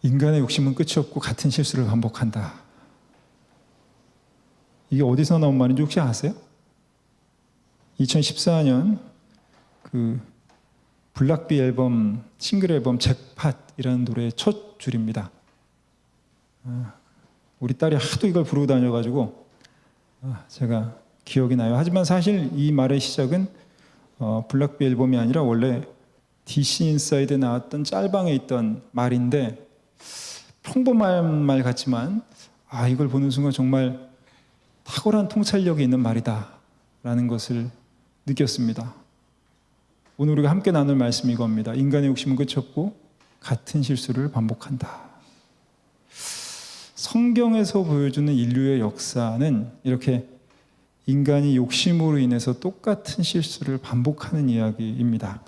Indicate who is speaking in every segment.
Speaker 1: 인간의 욕심은 끝이 없고 같은 실수를 반복한다. 이게 어디서 나온 말인지 혹시 아세요? 2014년 그 블락비 앨범, 싱글 앨범 잭팟이라는 노래의 첫 줄입니다. 우리 딸이 하도 이걸 부르고 다녀가지고 제가 기억이 나요. 하지만 사실 이 말의 시작은 블락비 앨범이 아니라 원래 DC 인사이드에 나왔던 짤방에 있던 말인데, 평범한 말 같지만 이걸 보는 순간 정말 탁월한 통찰력이 있는 말이다 라는 것을 느꼈습니다. 오늘 우리가 함께 나눌 말씀이 이겁니다. 인간의 욕심은 끝이 없고 같은 실수를 반복한다. 성경에서 보여주는 인류의 역사는 이렇게 인간이 욕심으로 인해서 똑같은 실수를 반복하는 이야기입니다.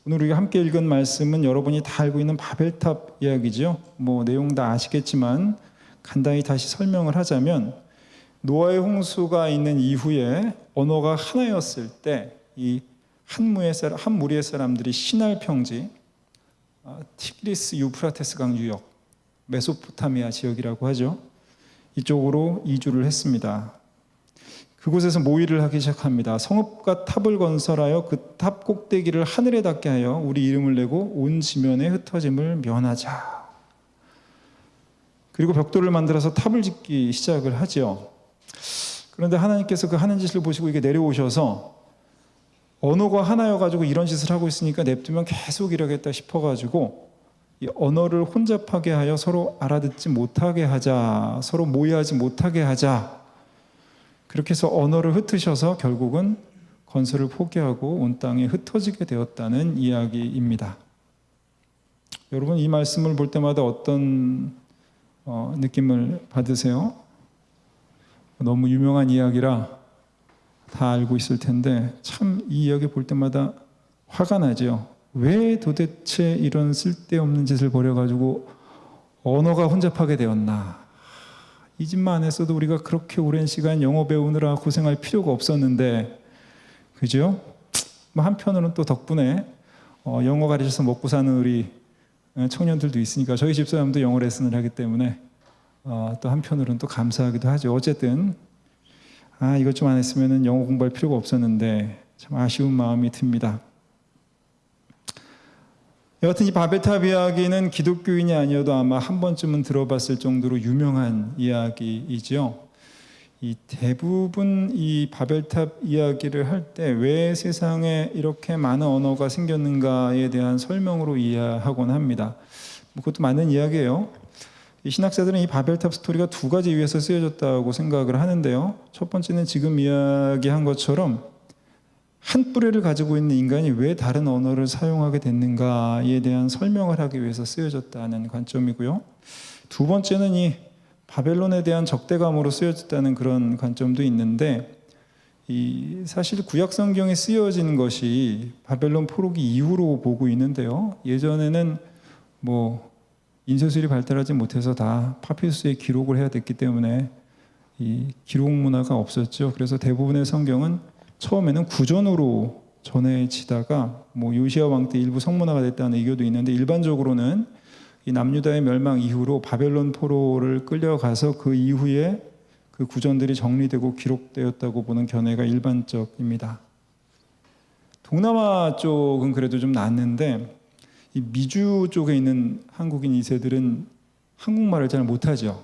Speaker 1: 오늘 우리가 함께 읽은 말씀은 여러분이 다 알고 있는 바벨탑 이야기죠. 내용 다 아시겠지만 간단히 다시 설명을 하자면, 노아의 홍수가 있는 이후에 언어가 하나였을 때 이 한 무리의 사람들이 시날 평지, 티그리스 유프라테스 강 유역, 메소포타미아 지역이라고 하죠. 이쪽으로 이주를 했습니다. 그곳에서 모의를 하기 시작합니다. 성읍과 탑을 건설하여 그 탑 꼭대기를 하늘에 닿게 하여 우리 이름을 내고 온 지면에 흩어짐을 면하자. 그리고 벽돌을 만들어서 탑을 짓기 시작을 하죠. 그런데 하나님께서 그 하는 짓을 보시고 이게 내려오셔서 언어가 하나여가지고 이런 짓을 하고 있으니까 냅두면 계속 이러겠다 싶어가지고 이 언어를 혼잡하게 하여 서로 알아듣지 못하게 하자, 서로 모의하지 못하게 하자. 그렇게 해서 언어를 흩으셔서 결국은 건설을 포기하고 온 땅에 흩어지게 되었다는 이야기입니다. 여러분, 이 말씀을 볼 때마다 어떤 느낌을 받으세요? 너무 유명한 이야기라 다 알고 있을 텐데 참 이 이야기 볼 때마다 화가 나죠. 왜 도대체 이런 쓸데없는 짓을 벌여가지고 언어가 혼잡하게 되었나. 이 집만 안 했어도 우리가 그렇게 오랜 시간 영어 배우느라 고생할 필요가 없었는데, 그죠? 한편으로는 또 덕분에 영어 가르쳐서 먹고 사는 우리 청년들도 있으니까 저희 집사람도 영어 레슨을 하기 때문에 또 한편으로는 또 감사하기도 하죠. 어쨌든 이것 좀 안 했으면 영어 공부할 필요가 없었는데 참 아쉬운 마음이 듭니다. 여하튼 이 바벨탑 이야기는 기독교인이 아니어도 아마 한 번쯤은 들어봤을 정도로 유명한 이야기이죠. 이 대부분 이 바벨탑 이야기를 할 때 왜 세상에 이렇게 많은 언어가 생겼는가에 대한 설명으로 이해하곤 합니다. 그것도 맞는 이야기예요. 이 신학자들은 이 바벨탑 스토리가 두 가지 이유에서 쓰여졌다고 생각을 하는데요. 첫 번째는 지금 이야기한 것처럼 한 뿌리를 가지고 있는 인간이 왜 다른 언어를 사용하게 됐는가에 대한 설명을 하기 위해서 쓰여졌다는 관점이고요. 두 번째는 이 바벨론에 대한 적대감으로 쓰여졌다는 그런 관점도 있는데, 사실 구약 성경에 쓰여진 것이 바벨론 포로기 이후로 보고 있는데요. 예전에는 인쇄술이 발달하지 못해서 다 파피루스에 기록을 해야 됐기 때문에 이 기록 문화가 없었죠. 그래서 대부분의 성경은 처음에는 구전으로 전해지다가 요시야 왕 때 일부 성문화가 됐다는 의견도 있는데, 일반적으로는 이 남유다의 멸망 이후로 바벨론 포로를 끌려가서 그 이후에 그 구전들이 정리되고 기록되었다고 보는 견해가 일반적입니다. 동남아 쪽은 그래도 좀 낫는데, 이 미주 쪽에 있는 한국인 2세들은 한국말을 잘 못하죠.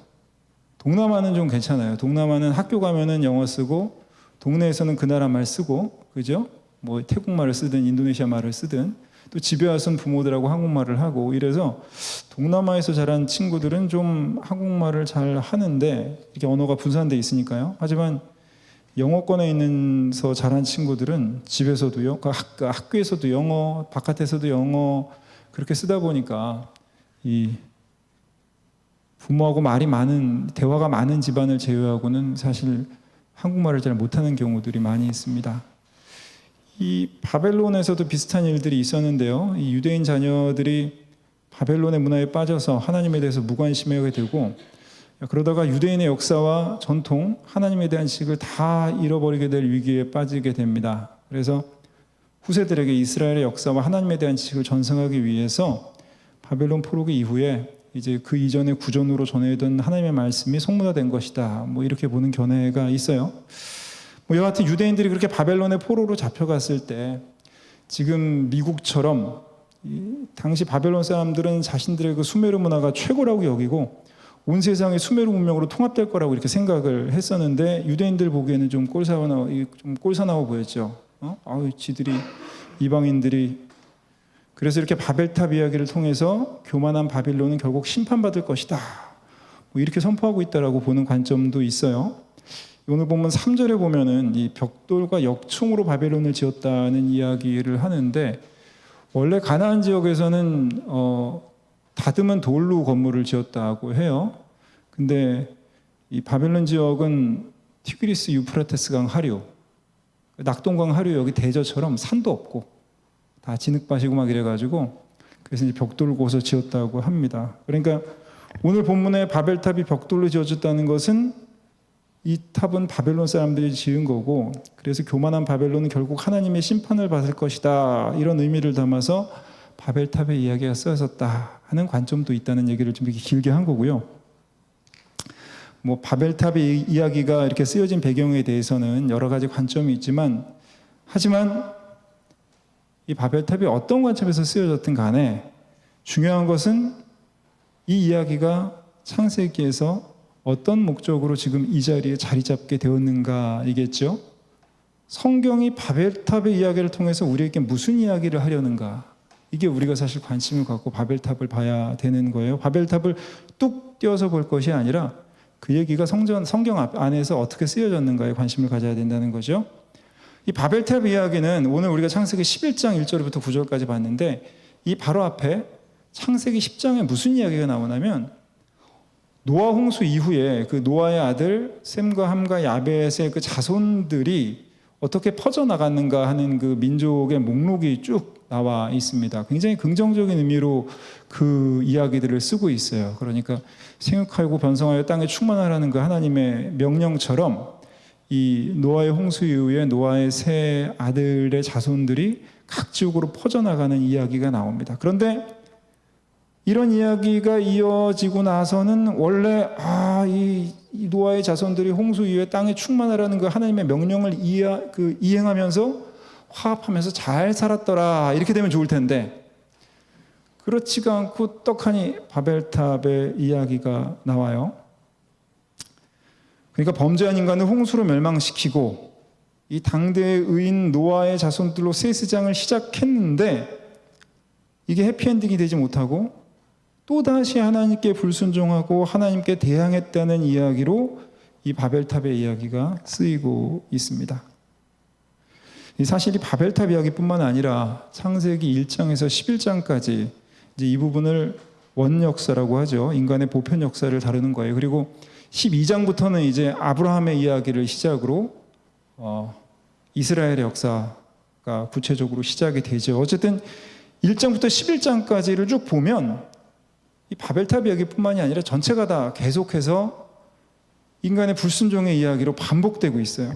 Speaker 1: 동남아는 좀 괜찮아요. 동남아는 학교 가면은 영어 쓰고, 동네에서는 그 나라 말 쓰고, 그죠? 태국말을 쓰든 인도네시아 말을 쓰든, 또 집에 와서는 부모들하고 한국말을 하고, 이래서 동남아에서 자란 친구들은 좀 한국말을 잘 하는데, 이렇게 언어가 분산돼 있으니까요. 하지만 영어권에 있는서 자란 친구들은 집에서도요, 학교에서도 영어, 바깥에서도 영어 그렇게 쓰다 보니까 이 부모하고 대화가 많은 집안을 제외하고는 사실 한국말을 잘 못하는 경우들이 많이 있습니다. 이 바벨론에서도 비슷한 일들이 있었는데요. 이 유대인 자녀들이 바벨론의 문화에 빠져서 하나님에 대해서 무관심하게 되고, 그러다가 유대인의 역사와 전통, 하나님에 대한 지식을 다 잃어버리게 될 위기에 빠지게 됩니다. 그래서 후세들에게 이스라엘의 역사와 하나님에 대한 지식을 전승하기 위해서 바벨론 포로기 이후에 이제 그 이전에 구전으로 전해던 하나님의 말씀이 성문화된 것이다. 뭐 이렇게 보는 견해가 있어요. 뭐 여하튼 유대인들이 그렇게 바벨론의 포로로 잡혀갔을 때 지금 미국처럼 당시 바벨론 사람들은 자신들의 그 수메르 문화가 최고라고 여기고 온 세상이 수메르 문명으로 통합될 거라고 이렇게 생각을 했었는데 유대인들 보기에는 좀 꼴사나워 보였죠. 지들이 이방인들이 그래서 이렇게 바벨탑 이야기를 통해서 교만한 바빌론은 결국 심판받을 것이다. 뭐 이렇게 선포하고 있다라고 보는 관점도 있어요. 오늘 본문 3절에 보면은 이 벽돌과 역충으로 바벨론을 지었다는 이야기를 하는데 원래 가나안 지역에서는 다듬은 돌로 건물을 지었다고 해요. 근데 이 바벨론 지역은 티그리스 유프라테스강 하류, 낙동강 하류 여기 대저처럼 산도 없고 다 진흙밭이고 막 이래가지고 그래서 이제 벽돌을 고서 지었다고 합니다. 그러니까 오늘 본문에 바벨탑이 벽돌로 지어졌다는 것은 이 탑은 바벨론 사람들이 지은 거고 그래서 교만한 바벨론은 결국 하나님의 심판을 받을 것이다 이런 의미를 담아서 바벨탑의 이야기가 쓰여졌다 하는 관점도 있다는 얘기를 좀 이렇게 길게 한 거고요. 뭐 바벨탑의 이야기가 이렇게 쓰여진 배경에 대해서는 여러 가지 관점이 있지만 하지만 이 바벨탑이 어떤 관점에서 쓰여졌든 간에 중요한 것은 이 이야기가 창세기에서 어떤 목적으로 지금 이 자리에 자리 잡게 되었는가이겠죠. 성경이 바벨탑의 이야기를 통해서 우리에게 무슨 이야기를 하려는가 이게 우리가 사실 관심을 갖고 바벨탑을 봐야 되는 거예요. 바벨탑을 뚝 띄어서 볼 것이 아니라 그 얘기가 성경 안에서 어떻게 쓰여졌는가에 관심을 가져야 된다는 거죠. 이 바벨탑 이야기는 오늘 우리가 창세기 11장 1절부터 9절까지 봤는데 이 바로 앞에 창세기 10장에 무슨 이야기가 나오냐면 노아 홍수 이후에 그 노아의 아들 셈과 함과 야벳의 그 자손들이 어떻게 퍼져나갔는가 하는 그 민족의 목록이 쭉 나와 있습니다. 굉장히 긍정적인 의미로 그 이야기들을 쓰고 있어요. 그러니까 생육하고 번성하여 땅에 충만하라는 그 하나님의 명령처럼 이 노아의 홍수 이후에 노아의 세 아들의 자손들이 각 지역으로 퍼져나가는 이야기가 나옵니다. 그런데 이런 이야기가 이어지고 나서는 원래 이 노아의 자손들이 홍수 이후에 땅에 충만하라는 그 하나님의 명령을 이행하면서 화합하면서 잘 살았더라 이렇게 되면 좋을 텐데 그렇지가 않고 떡하니 바벨탑의 이야기가 나와요. 그러니까 범죄한 인간을 홍수로 멸망시키고 이 당대의 의인 노아의 자손들로 셋세장을 시작했는데 이게 해피엔딩이 되지 못하고 또다시 하나님께 불순종하고 하나님께 대항했다는 이야기로 이 바벨탑의 이야기가 쓰이고 있습니다. 사실 이 바벨탑 이야기뿐만 아니라 창세기 1장에서 11장까지 이제 이 부분을 원역사라고 하죠. 인간의 보편 역사를 다루는 거예요. 그리고 12장부터는 이제 아브라함의 이야기를 시작으로 이스라엘의 역사가 구체적으로 시작이 되죠. 어쨌든 1장부터 11장까지를 쭉 보면 이 바벨탑 이야기뿐만이 아니라 전체가 다 계속해서 인간의 불순종의 이야기로 반복되고 있어요.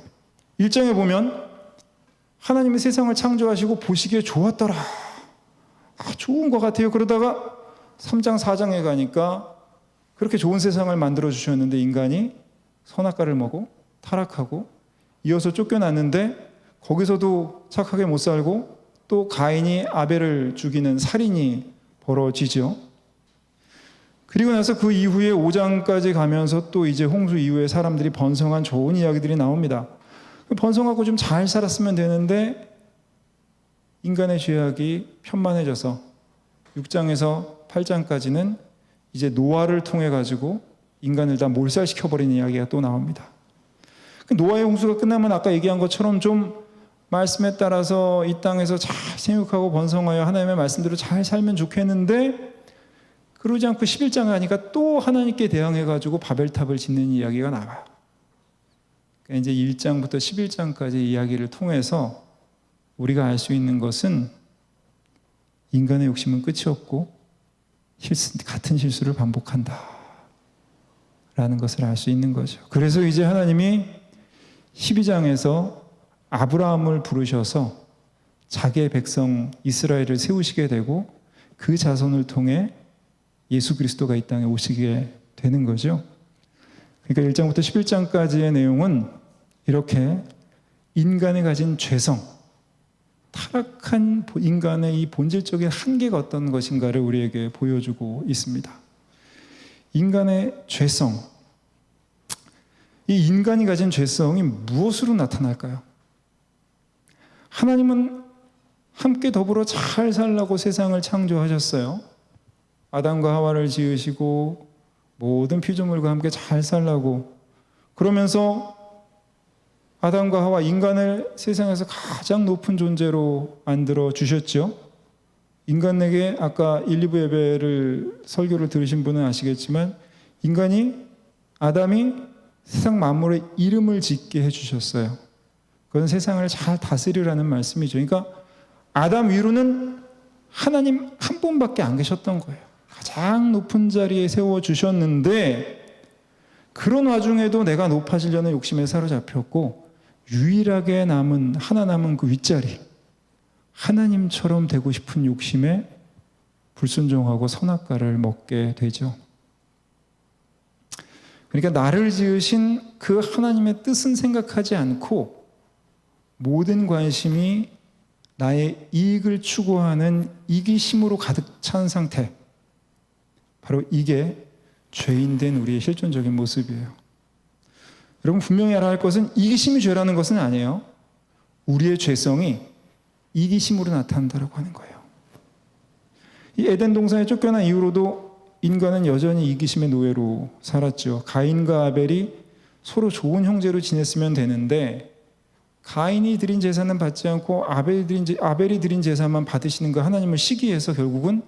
Speaker 1: 1장에 보면 하나님이 세상을 창조하시고 보시기에 좋았더라. 좋은 것 같아요. 그러다가 3장, 4장에 가니까 그렇게 좋은 세상을 만들어 주셨는데 인간이 선악과를 먹고 타락하고 이어서 쫓겨났는데 거기서도 착하게 못 살고 또 가인이 아벨을 죽이는 살인이 벌어지죠. 그리고 나서 그 이후에 5장까지 가면서 또 이제 홍수 이후에 사람들이 번성한 좋은 이야기들이 나옵니다. 번성하고 좀 잘 살았으면 되는데 인간의 죄악이 편만해져서 6장에서 8장까지는 이제 노아를 통해 가지고 인간을 다 몰살시켜버리는 이야기가 또 나옵니다. 노아의 홍수가 끝나면 아까 얘기한 것처럼 좀 말씀에 따라서 이 땅에서 잘 생육하고 번성하여 하나님의 말씀대로 잘 살면 좋겠는데 그러지 않고 11장에 가니까 또 하나님께 대항해가지고 바벨탑을 짓는 이야기가 나와요. 그러니까 이제 1장부터 11장까지 이야기를 통해서 우리가 알 수 있는 것은 인간의 욕심은 끝이 없고 같은 실수를 반복한다 라는 것을 알 수 있는 거죠. 그래서 이제 하나님이 12장에서 아브라함을 부르셔서 자기의 백성 이스라엘을 세우시게 되고 그 자손을 통해 예수 그리스도가 이 땅에 오시게 되는 거죠. 그러니까 1장부터 11장까지의 내용은 이렇게 인간이 가진 죄성, 타락한 인간의 이 본질적인 한계가 어떤 것인가를 우리에게 보여주고 있습니다. 인간의 죄성, 이 인간이 가진 죄성이 무엇으로 나타날까요? 하나님은 함께 더불어 잘 살라고 세상을 창조하셨어요. 아담과 하와를 지으시고 모든 피조물과 함께 잘 살라고, 그러면서 아담과 하와 인간을 세상에서 가장 높은 존재로 만들어 주셨죠. 인간에게 아까 1, 2부 예배를 설교를 들으신 분은 아시겠지만 아담이 세상 만물의 이름을 짓게 해주셨어요. 그건 세상을 잘 다스리라는 말씀이죠. 그러니까 아담 위로는 하나님 한 분밖에 안 계셨던 거예요. 가장 높은 자리에 세워주셨는데 그런 와중에도 내가 높아지려는 욕심에 사로잡혔고 유일하게 하나 남은 그 윗자리, 하나님처럼 되고 싶은 욕심에 불순종하고 선악과를 먹게 되죠. 그러니까 나를 지으신 그 하나님의 뜻은 생각하지 않고 모든 관심이 나의 이익을 추구하는 이기심으로 가득 찬 상태, 바로 이게 죄인된 우리의 실존적인 모습이에요. 여러분 분명히 알아야 할 것은 이기심이 죄라는 것은 아니에요. 우리의 죄성이 이기심으로 나타난다고 하는 거예요. 이 에덴 동산에 쫓겨난 이후로도 인간은 여전히 이기심의 노예로 살았죠. 가인과 아벨이 서로 좋은 형제로 지냈으면 되는데 가인이 드린 제사는 받지 않고 아벨이 드린 제사만 받으시는 거 하나님을 시기해서 결국은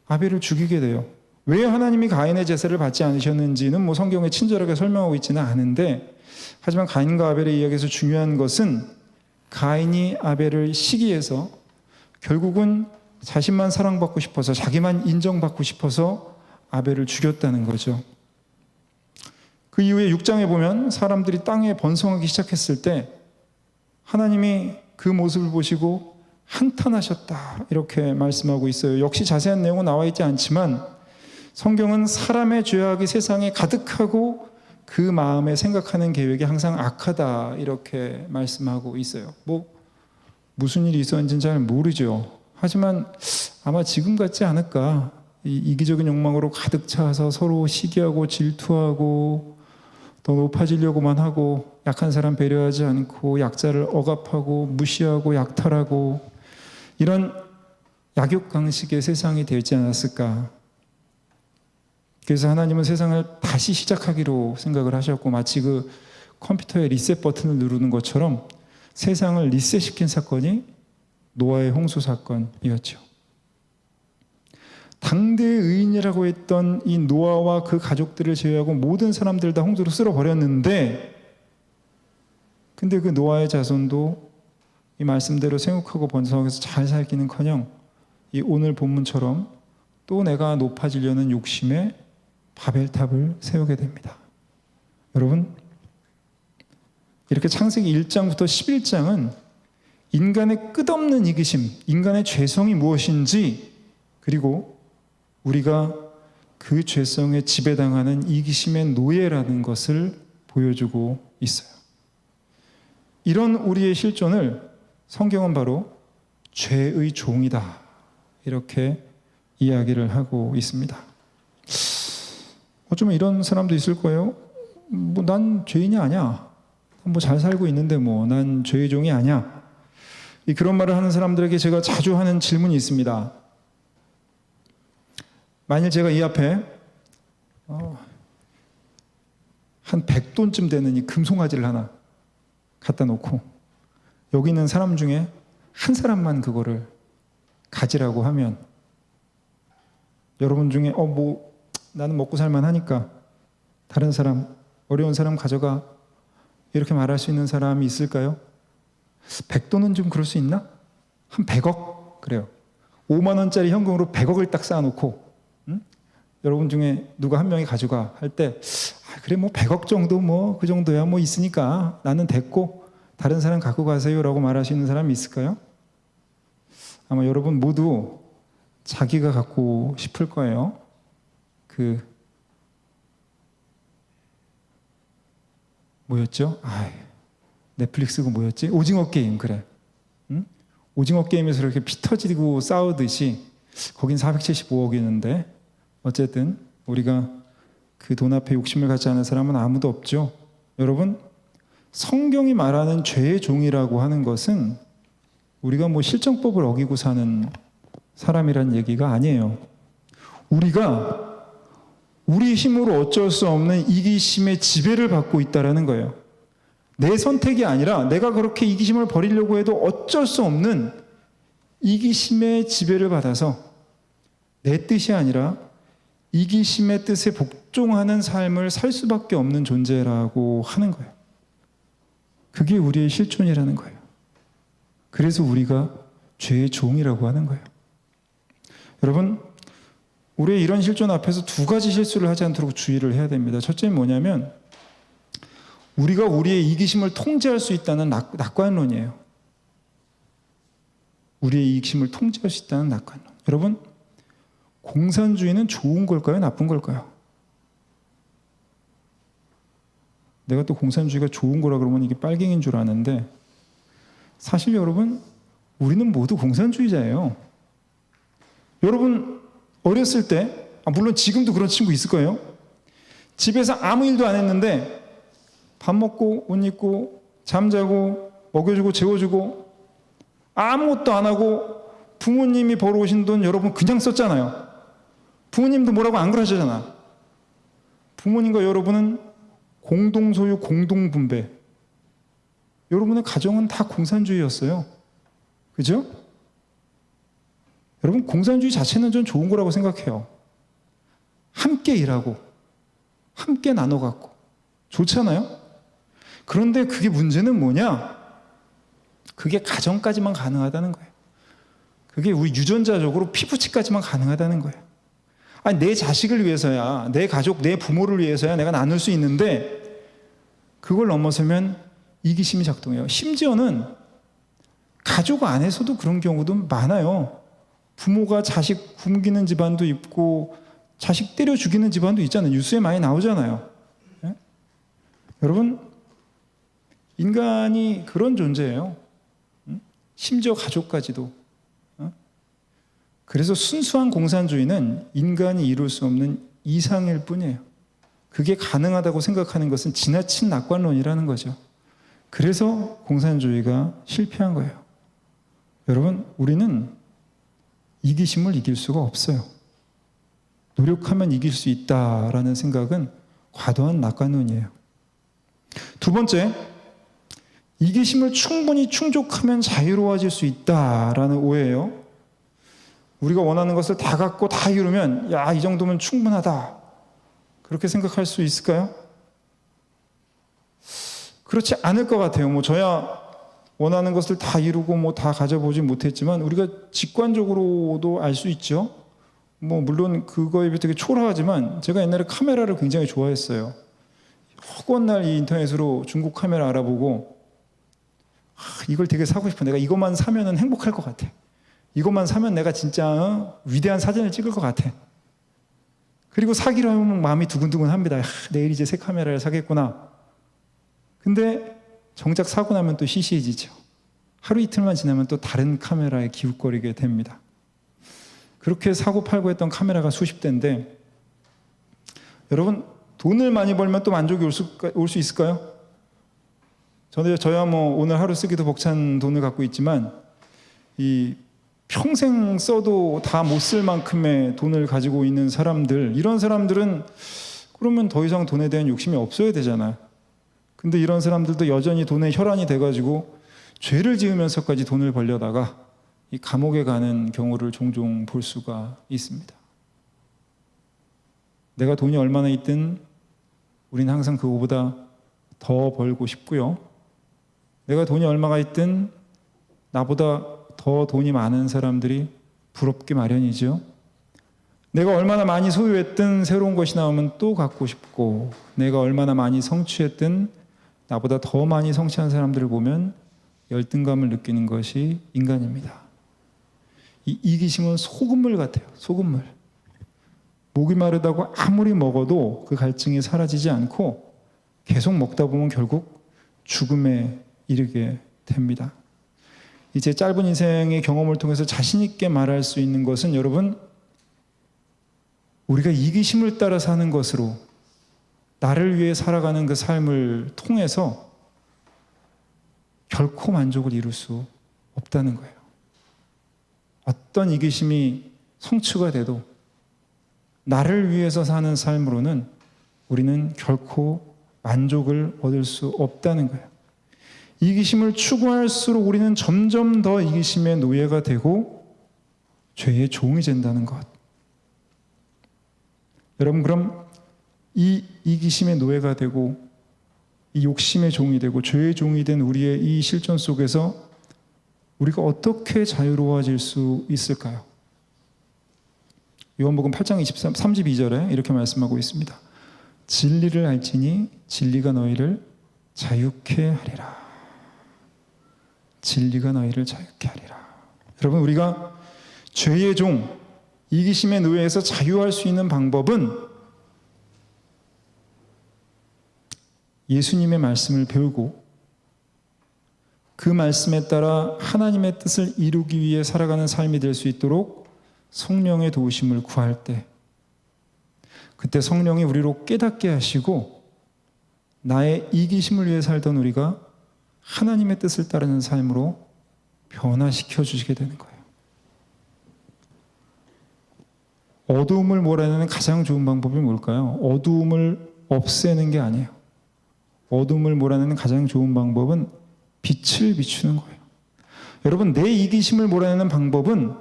Speaker 1: 아벨을 죽이게 돼요. 왜 하나님이 가인의 제사를 받지 않으셨는지는 성경에 친절하게 설명하고 있지는 않은데, 하지만 가인과 아벨의 이야기에서 중요한 것은 가인이 아벨을 시기해서 결국은 자신만 사랑받고 싶어서, 자기만 인정받고 싶어서 아벨을 죽였다는 거죠. 그 이후에 6장에 보면 사람들이 땅에 번성하기 시작했을 때 하나님이 그 모습을 보시고 한탄하셨다, 이렇게 말씀하고 있어요. 역시 자세한 내용은 나와 있지 않지만 성경은 사람의 죄악이 세상에 가득하고 그 마음에 생각하는 계획이 항상 악하다, 이렇게 말씀하고 있어요. 무슨 일이 있었는지는 잘 모르죠. 하지만 아마 지금 같지 않을까. 이기적인 욕망으로 가득 차서 서로 시기하고 질투하고 더 높아지려고만 하고 약한 사람 배려하지 않고 약자를 억압하고 무시하고 약탈하고 이런 약육강식의 세상이 되지 않았을까. 그래서 하나님은 세상을 다시 시작하기로 생각을 하셨고, 마치 그 컴퓨터의 리셋 버튼을 누르는 것처럼 세상을 리셋시킨 사건이 노아의 홍수 사건이었죠. 당대의 의인이라고 했던 이 노아와 그 가족들을 제외하고 모든 사람들 다 홍수로 쓸어버렸는데, 근데 그 노아의 자손도 이 말씀대로 생육하고 번성해서 잘 살기는커녕 이 오늘 본문처럼 또 내가 높아지려는 욕심에 바벨탑을 세우게 됩니다. 여러분, 이렇게 창세기 1장부터 11장은 인간의 끝없는 이기심, 인간의 죄성이 무엇인지, 그리고 우리가 그 죄성에 지배당하는 이기심의 노예라는 것을 보여주고 있어요. 이런 우리의 실존을 성경은 바로 죄의 종이다, 이렇게 이야기를 하고 있습니다. 어쩌면 이런 사람도 있을 거예요. 난 죄인이 아니야. 잘 살고 있는데 난 죄의 종이 아니야. 그런 말을 하는 사람들에게 제가 자주 하는 질문이 있습니다. 만일 제가 이 앞에 한 100돈쯤 되는 이 금송아지를 하나 갖다 놓고 여기 있는 사람 중에 한 사람만 그거를 가지라고 하면, 여러분 중에 나는 먹고 살만 하니까 다른 사람, 어려운 사람 가져가, 이렇게 말할 수 있는 사람이 있을까요? 100돈은 좀 그럴 수 있나? 한 100억? 그래요. 5만 원짜리 현금으로 100억을 딱 쌓아놓고 여러분 중에 누가 한 명이 가져가 할 때 그래 100억 정도 그 정도야 있으니까 나는 됐고 다른 사람 갖고 가세요라고 말할 수 있는 사람이 있을까요? 아마 여러분 모두 자기가 갖고 싶을 거예요. 뭐였죠? 넷플릭스 그 뭐였지? 오징어 게임. 그래. 응? 오징어 게임에서 이렇게 피 터지고 싸우듯이 거긴 475억이었는데 어쨌든 우리가 그 돈 앞에 욕심을 갖지 않은 사람은 아무도 없죠. 여러분, 성경이 말하는 죄의 종이라고 하는 것은 우리가 뭐 실정법을 어기고 사는 사람이란 얘기가 아니에요. 우리가 우리 힘으로 어쩔 수 없는 이기심의 지배를 받고 있다는 거예요. 내 선택이 아니라 내가 그렇게 이기심을 버리려고 해도 어쩔 수 없는 이기심의 지배를 받아서 내 뜻이 아니라 이기심의 뜻에 복종하는 삶을 살 수밖에 없는 존재라고 하는 거예요. 그게 우리의 실존이라는 거예요. 그래서 우리가 죄의 종이라고 하는 거예요. 여러분, 우리의 이런 실존 앞에서 두 가지 실수를 하지 않도록 주의를 해야 됩니다. 첫째는 뭐냐면 우리가 우리의 이기심을 통제할 수 있다는 낙관론이에요. 우리의 이기심을 통제할 수 있다는 낙관론. 여러분, 공산주의는 좋은 걸까요? 나쁜 걸까요? 내가 또 공산주의가 좋은 거라 그러면 이게 빨갱이인 줄 아는데 사실 여러분, 우리는 모두 공산주의자예요. 여러분 어렸을 때, 물론 지금도 그런 친구 있을 거예요. 집에서 아무 일도 안 했는데 밥 먹고 옷 입고 잠자고 먹여주고 재워주고 아무것도 안 하고 부모님이 벌어오신 돈 여러분 그냥 썼잖아요. 부모님도 뭐라고 안 그러시잖아. 부모님과 여러분은 공동소유, 공동분배. 여러분의 가정은 다 공산주의였어요. 그죠? 여러분, 공산주의 자체는 전 좋은 거라고 생각해요. 함께 일하고, 함께 나눠 갖고. 좋잖아요? 그런데 그게 문제는 뭐냐? 그게 가정까지만 가능하다는 거예요. 그게 우리 유전자적으로 피부치까지만 가능하다는 거예요. 내 자식을 위해서야, 내 가족, 내 부모를 위해서야 내가 나눌 수 있는데 그걸 넘어서면 이기심이 작동해요. 심지어는 가족 안에서도 그런 경우도 많아요. 부모가 자식 굶기는 집안도 있고 자식 때려 죽이는 집안도 있잖아요. 뉴스에 많이 나오잖아요. 네? 여러분, 인간이 그런 존재예요. 심지어 가족까지도. 그래서 순수한 공산주의는 인간이 이룰 수 없는 이상일 뿐이에요. 그게 가능하다고 생각하는 것은 지나친 낙관론이라는 거죠. 그래서 공산주의가 실패한 거예요. 여러분, 우리는 이기심을 이길 수가 없어요. 노력하면 이길 수 있다라는 생각은 과도한 낙관론이에요. 두 번째, 이기심을 충분히 충족하면 자유로워질 수 있다라는 오해예요. 우리가 원하는 것을 다 갖고 다 이루면 이 정도면 충분하다. 그렇게 생각할 수 있을까요? 그렇지 않을 것 같아요. 저야 원하는 것을 다 이루고 다 가져보지 못했지만 우리가 직관적으로도 알 수 있죠. 물론 그거에 비해 되게 초라하지만 제가 옛날에 카메라를 굉장히 좋아했어요. 허구한 날 이 인터넷으로 중국 카메라 알아보고 이걸 되게 사고 싶어. 내가 이것만 사면은 행복할 것 같아. 이것만 사면 내가 진짜 위대한 사진을 찍을 것 같아. 그리고 사기로 하면 마음이 두근두근 합니다. 내일 이제 새 카메라를 사겠구나. 근데 정작 사고 나면 또 시시해지죠. 하루 이틀만 지나면 또 다른 카메라에 기웃거리게 됩니다. 그렇게 사고 팔고 했던 카메라가 수십 대인데 여러분, 돈을 많이 벌면 또 만족이 올 수 있을까요? 저야 오늘 하루 쓰기도 벅찬 돈을 갖고 있지만 평생 써도 다 못 쓸 만큼의 돈을 가지고 있는 사람들, 이런 사람들은 그러면 더 이상 돈에 대한 욕심이 없어야 되잖아요. 근데 이런 사람들도 여전히 돈에 혈안이 돼가지고 죄를 지으면서까지 돈을 벌려다가 이 감옥에 가는 경우를 종종 볼 수가 있습니다. 내가 돈이 얼마나 있든 우리는 항상 그거보다 더 벌고 싶고요. 내가 돈이 얼마가 있든 나보다 더 돈이 많은 사람들이 부럽기 마련이죠. 내가 얼마나 많이 소유했든 새로운 것이 나오면 또 갖고 싶고, 내가 얼마나 많이 성취했든 나보다 더 많이 성취한 사람들을 보면 열등감을 느끼는 것이 인간입니다. 이 이기심은 소금물 같아요. 소금물. 목이 마르다고 아무리 먹어도 그 갈증이 사라지지 않고 계속 먹다 보면 결국 죽음에 이르게 됩니다. 이제 짧은 인생의 경험을 통해서 자신 있게 말할 수 있는 것은 여러분, 우리가 이기심을 따라 사는 것으로 나를 위해 살아가는 그 삶을 통해서 결코 만족을 이룰 수 없다는 거예요. 어떤 이기심이 성취가 돼도 나를 위해서 사는 삶으로는 우리는 결코 만족을 얻을 수 없다는 거예요. 이기심을 추구할수록 우리는 점점 더 이기심의 노예가 되고 죄의 종이 된다는 것. 여러분, 그럼 이 이기심의 노예가 되고 이 욕심의 종이 되고 죄의 종이 된 우리의 이 실존 속에서 우리가 어떻게 자유로워질 수 있을까요? 요한복음 8장 32절에 이렇게 말씀하고 있습니다. 진리를 알지니 진리가 너희를 자유케 하리라. 진리가 너희를 자유케 하리라. 여러분, 우리가 죄의 종, 이기심의 노예에서 자유할 수 있는 방법은 예수님의 말씀을 배우고 그 말씀에 따라 하나님의 뜻을 이루기 위해 살아가는 삶이 될 수 있도록 성령의 도우심을 구할 때, 그때 성령이 우리로 깨닫게 하시고 나의 이기심을 위해 살던 우리가 하나님의 뜻을 따르는 삶으로 변화시켜 주시게 되는 거예요. 어두움을 몰아내는 가장 좋은 방법이 뭘까요? 어두움을 없애는 게 아니에요. 어둠을 몰아내는 가장 좋은 방법은 빛을 비추는 거예요. 여러분, 내 이기심을 몰아내는 방법은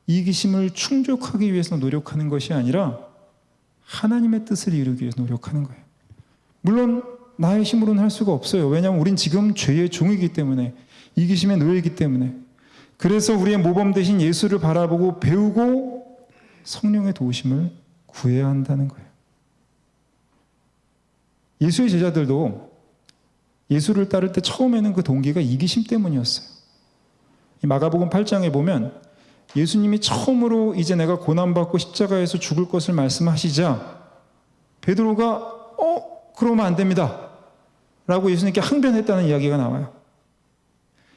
Speaker 1: 이기심을 충족하기 위해서 노력하는 것이 아니라 하나님의 뜻을 이루기 위해서 노력하는 거예요. 물론 나의 힘으로는 할 수가 없어요. 왜냐하면 우린 지금 죄의 종이기 때문에, 이기심의 노예이기 때문에. 그래서 우리의 모범 대신 예수를 바라보고 배우고 성령의 도우심을 구해야 한다는 거예요. 예수의 제자들도 예수를 따를 때 처음에는 그 동기가 이기심 때문이었어요. 이 마가복음 8장에 보면 예수님이 처음으로 이제 내가 고난받고 십자가에서 죽을 것을 말씀하시자 베드로가 그러면 안 됩니다 라고 예수님께 항변했다는 이야기가 나와요.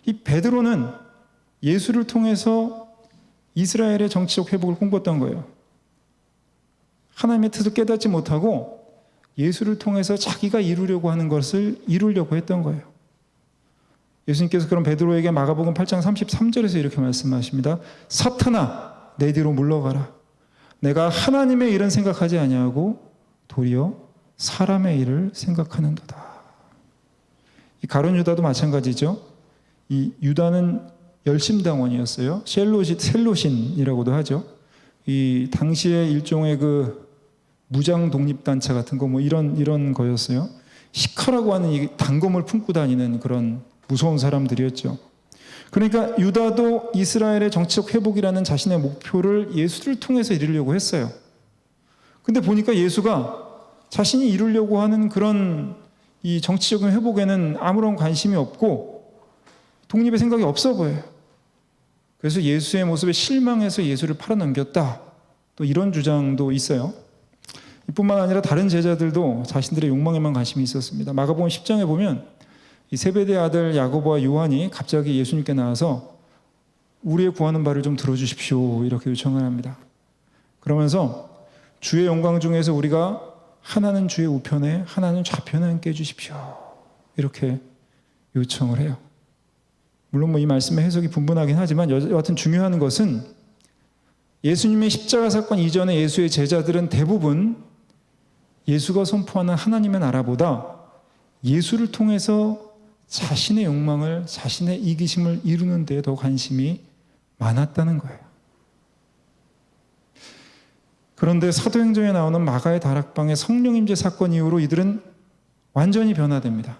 Speaker 1: 이 베드로는 예수를 통해서 이스라엘의 정치적 회복을 꿈꿨던 거예요. 하나님의 뜻을 깨닫지 못하고 예수를 통해서 자기가 이루려고 하는 것을 이루려고 했던 거예요. 예수님께서 그럼 베드로에게 마가복음 8장 33절에서 이렇게 말씀하십니다. 사탄아, 내 뒤로 물러가라. 내가 하나님의 일은 생각하지 아니하고 도리어 사람의 일을 생각하는도다. 이 가룟 유다도 마찬가지죠. 이 유다는 열심당원이었어요. 셀로신이라고도 하죠. 이 당시에 일종의 그 무장 독립단체 같은 거 이런 거였어요. 시카라고 하는 이 단검을 품고 다니는 그런 무서운 사람들이었죠. 그러니까 유다도 이스라엘의 정치적 회복이라는 자신의 목표를 예수를 통해서 이루려고 했어요. 근데 보니까 예수가 자신이 이루려고 하는 그런 이 정치적인 회복에는 아무런 관심이 없고 독립의 생각이 없어 보여요. 그래서 예수의 모습에 실망해서 예수를 팔아넘겼다. 또 이런 주장도 있어요. 이뿐만 아니라 다른 제자들도 자신들의 욕망에만 관심이 있었습니다. 마가복음 10장에 보면 이 세베대의 아들 야고보와 요한이 갑자기 예수님께 나와서 우리의 구하는 바를 좀 들어주십시오 이렇게 요청을 합니다. 그러면서 주의 영광 중에서 우리가 하나는 주의 우편에 하나는 좌편에 앉게 해주십시오 이렇게 요청을 해요. 물론 이 말씀의 해석이 분분하긴 하지만 여하튼 중요한 것은 예수님의 십자가 사건 이전에 예수의 제자들은 대부분 예수가 선포하는 하나님의 나라보다 예수를 통해서 자신의 욕망을, 자신의 이기심을 이루는 데 더 관심이 많았다는 거예요. 그런데 사도행전에 나오는 마가의 다락방의 성령 임재 사건 이후로 이들은 완전히 변화됩니다.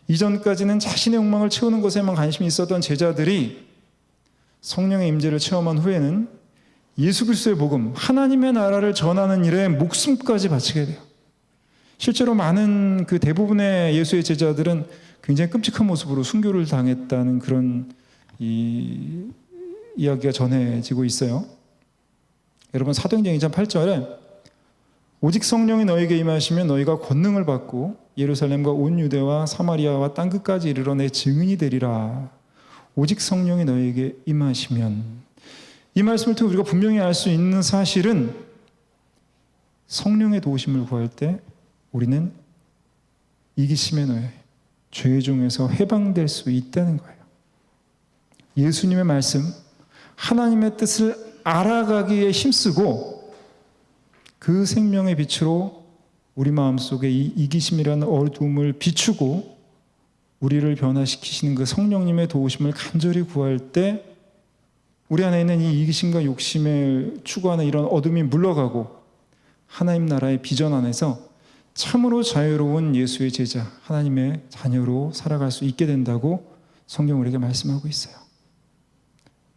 Speaker 1: 이전까지는 자신의 욕망을 채우는 것에만 관심이 있었던 제자들이 성령의 임재를 체험한 후에는 예수 그리스도의 복음, 하나님의 나라를 전하는 일에 목숨까지 바치게 돼요. 실제로 많은 그 대부분의 예수의 제자들은 굉장히 끔찍한 모습으로 순교를 당했다는 그런 이야기가 전해지고 있어요. 여러분 사도행전 2장 8절에 오직 성령이 너에게 임하시면 너희가 권능을 받고 예루살렘과 온 유대와 사마리아와 땅 끝까지 이르러 내 증인이 되리라. 오직 성령이 너에게 임하시면, 이 말씀을 통해 우리가 분명히 알 수 있는 사실은 성령의 도우심을 구할 때 우리는 이기심의 노예, 죄의 종에서 해방될 수 있다는 거예요. 예수님의 말씀, 하나님의 뜻을 알아가기에 힘쓰고 그 생명의 빛으로 우리 마음속에 이 이기심이라는 어둠을 비추고 우리를 변화시키시는 그 성령님의 도우심을 간절히 구할 때 우리 안에 있는 이 이기심과 욕심을 추구하는 이런 어둠이 물러가고 하나님 나라의 비전 안에서 참으로 자유로운 예수의 제자, 하나님의 자녀로 살아갈 수 있게 된다고 성경 우리에게 말씀하고 있어요.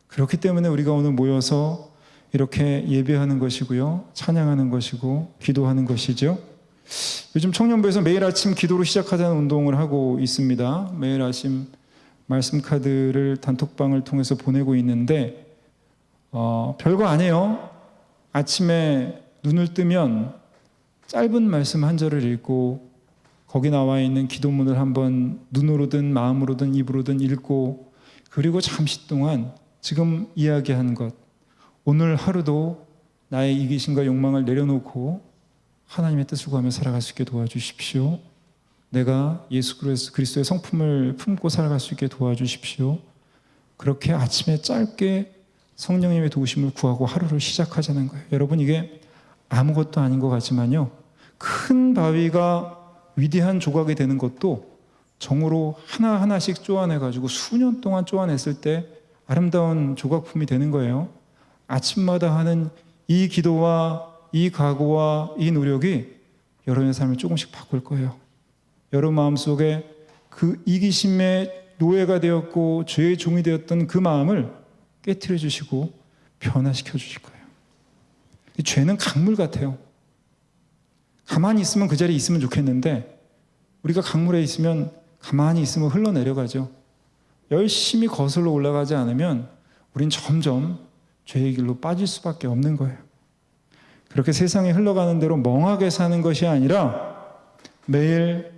Speaker 1: 그렇기 때문에 우리가 오늘 모여서 이렇게 예배하는 것이고요, 찬양하는 것이고 기도하는 것이죠. 요즘 청년부에서 매일 아침 기도로 시작하자는 운동을 하고 있습니다. 매일 아침 말씀 카드를 단톡방을 통해서 보내고 있는데 별거 아니에요. 아침에 눈을 뜨면 짧은 말씀 한 절을 읽고 거기 나와 있는 기도문을 한번 눈으로든 마음으로든 입으로든 읽고, 그리고 잠시 동안 지금 이야기한 것, 오늘 하루도 나의 이기심과 욕망을 내려놓고 하나님의 뜻을 구하며 살아갈 수 있게 도와주십시오. 내가 예수 그리스도의 성품을 품고 살아갈 수 있게 도와주십시오. 그렇게 아침에 짧게 성령님의 도우심을 구하고 하루를 시작하자는 거예요. 여러분, 이게 아무것도 아닌 것 같지만요, 큰 바위가 위대한 조각이 되는 것도 정으로 하나하나씩 쪼아내가지고 수년 동안 쪼아냈을 때 아름다운 조각품이 되는 거예요. 아침마다 하는 이 기도와 이 각오와 이 노력이 여러분의 삶을 조금씩 바꿀 거예요. 여러분 마음속에 그 이기심의 노예가 되었고 죄의 종이 되었던 그 마음을 깨트려 주시고 변화시켜 주실 거예요. 이 죄는 강물 같아요. 가만히 있으면 그 자리에 있으면 좋겠는데 우리가 강물에 있으면 가만히 있으면 흘러내려가죠. 열심히 거슬러 올라가지 않으면 우린 점점 죄의 길로 빠질 수밖에 없는 거예요. 그렇게 세상에 흘러가는 대로 멍하게 사는 것이 아니라 매일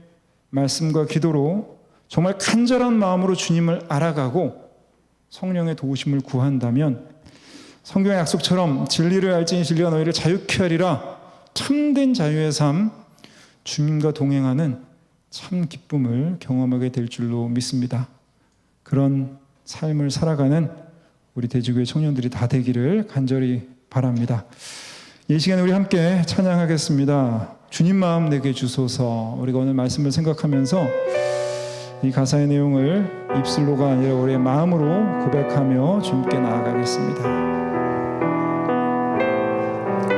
Speaker 1: 말씀과 기도로 정말 간절한 마음으로 주님을 알아가고 성령의 도우심을 구한다면 성경의 약속처럼 진리를 알지니 진리가 너희를 자유케 하리라, 참된 자유의 삶, 주님과 동행하는 참 기쁨을 경험하게 될 줄로 믿습니다. 그런 삶을 살아가는 우리 대지교회 청년들이 다 되기를 간절히 바랍니다. 이 시간에 우리 함께 찬양하겠습니다. 주님 마음 내게 주소서. 우리가 오늘 말씀을 생각하면서 이 가사의 내용을 입술로가 아니라 우리의 마음으로 고백하며 주님께 나아가겠습니다.